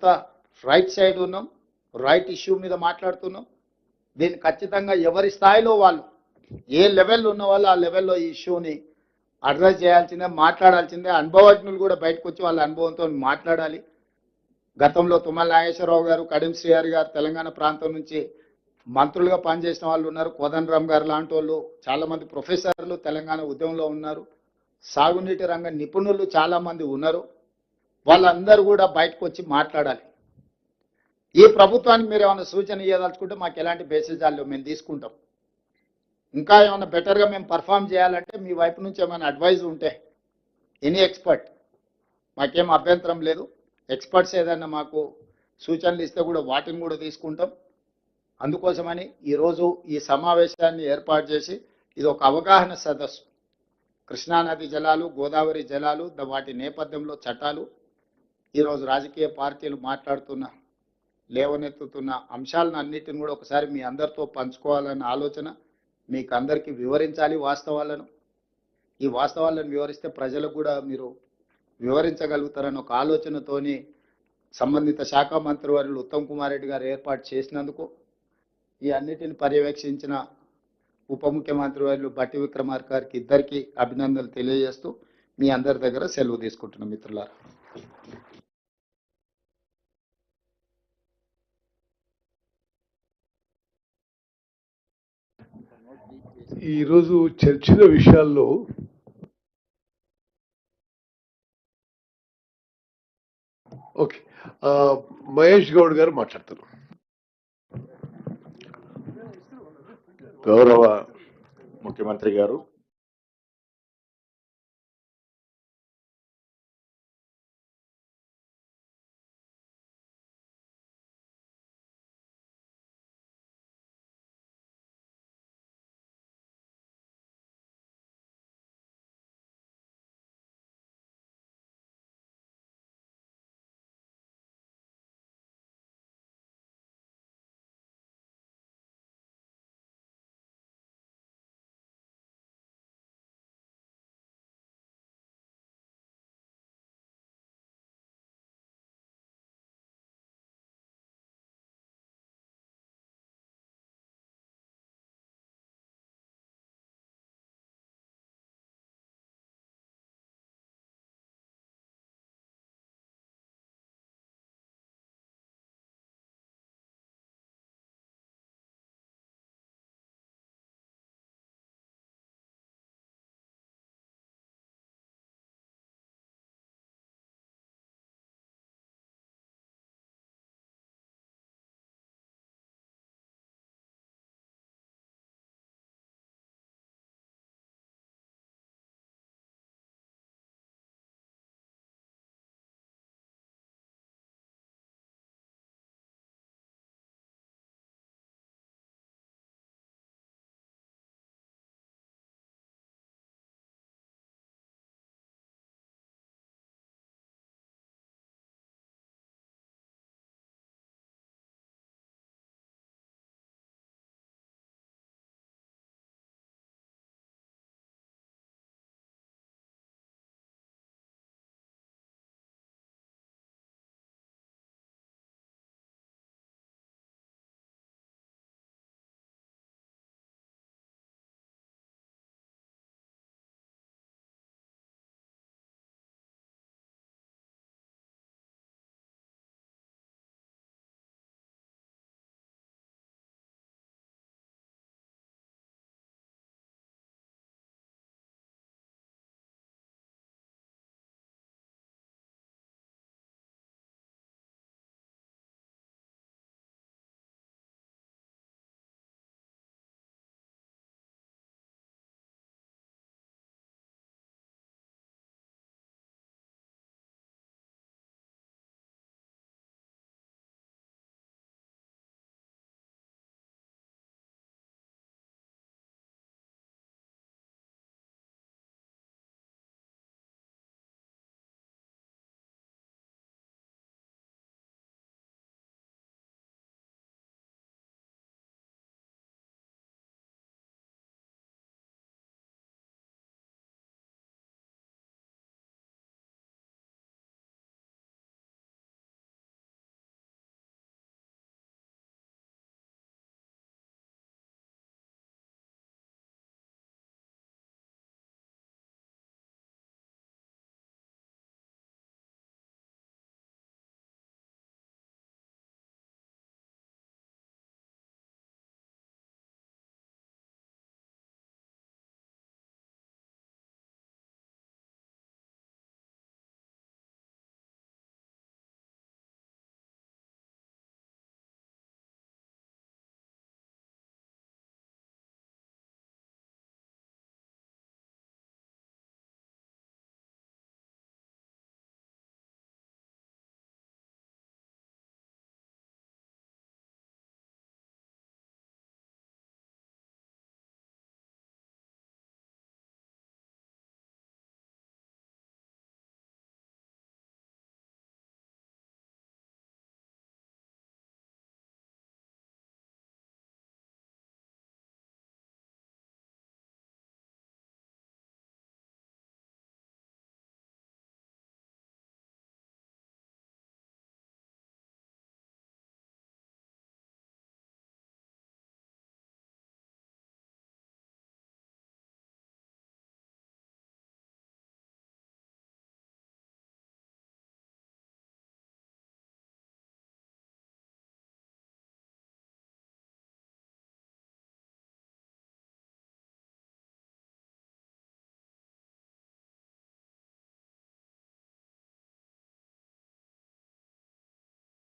అంతా right side ఉన్నాం, right issue మీద మాట్లాడుతున్నాం. దీన్ని ఖచ్చితంగా ఎవరి స్థాయిలో వాళ్ళు, ఏ లెవెల్లో ఉన్న వాళ్ళు ఆ లెవెల్లో ఈ ఇష్యూని అడ్రస్ చేయాల్సిందే, మాట్లాడాల్సిందే. అనుభవజ్ఞులు కూడా బయటకు వచ్చి వాళ్ళ అనుభవంతో మాట్లాడాలి. గతంలో తుమ్మల నాగేశ్వరరావు గారు, కడియం శ్రీహరి గారు తెలంగాణ ప్రాంతం నుంచి మంత్రులుగా పనిచేసిన వాళ్ళు ఉన్నారు. కోదండరామ్ గారు లాంటి వాళ్ళు, చాలామంది ప్రొఫెసర్లు తెలంగాణ ఉద్యమంలో ఉన్నారు. సాగునీటి రంగ నిపుణులు చాలామంది ఉన్నారు. వాళ్ళందరూ కూడా బయటకు వచ్చి మాట్లాడాలి. ఈ ప్రభుత్వానికి మీరు ఏమైనా సూచన ఇవ్వదలుచుకుంటే మాకు ఎలాంటి బేసిజాలు మేము తీసుకుంటాం. ఇంకా ఏమైనా బెటర్గా మేము పర్ఫామ్ చేయాలంటే మీ వైపు నుంచి ఏమైనా అడ్వైజ్ ఉంటే ఎనీ ఎక్స్పర్ట్, మాకేం అభ్యంతరం లేదు. ఎక్స్పర్ట్స్ ఏదైనా మాకు సూచనలు ఇస్తే కూడా వాటిని కూడా తీసుకుంటాం. అందుకోసమని ఈరోజు ఈ సమావేశాన్ని ఏర్పాటు చేసి ఇది ఒక అవగాహన సదస్సు. కృష్ణానది జలాలు, గోదావరి జలాలు, వాటి నేపథ్యంలో చట్టాలు, ఈరోజు రాజకీయ పార్టీలు మాట్లాడుతున్న లేవనెత్తుతున్న అంశాలను అన్నిటిని కూడా ఒకసారి మీ అందరితో పంచుకోవాలన్న ఆలోచన, మీకు అందరికీ వివరించాలి వాస్తవాలను. ఈ వాస్తవాలను వివరిస్తే ప్రజలకు కూడా మీరు వివరించగలుగుతారని ఒక ఆలోచనతోని సంబంధిత శాఖ మంత్రివర్యులు ఉత్తమ్ కుమార్ రెడ్డి గారు ఏర్పాటు చేసినందుకు, ఈ అన్నిటిని పర్యవేక్షించిన ఉప ముఖ్యమంత్రి వర్యులు బట్టి విక్రమార్క గారికి ఇద్దరికి అభినందనలు తెలియజేస్తూ మీ అందరి దగ్గర సెలవు తీసుకుంటున్నాం మిత్రులారా. ఈరోజు చర్చిన విషయాల్లో ఓకే, మహేష్ గౌడ్ గారు మాట్లాడతారు. గౌరవ ముఖ్యమంత్రి గారు,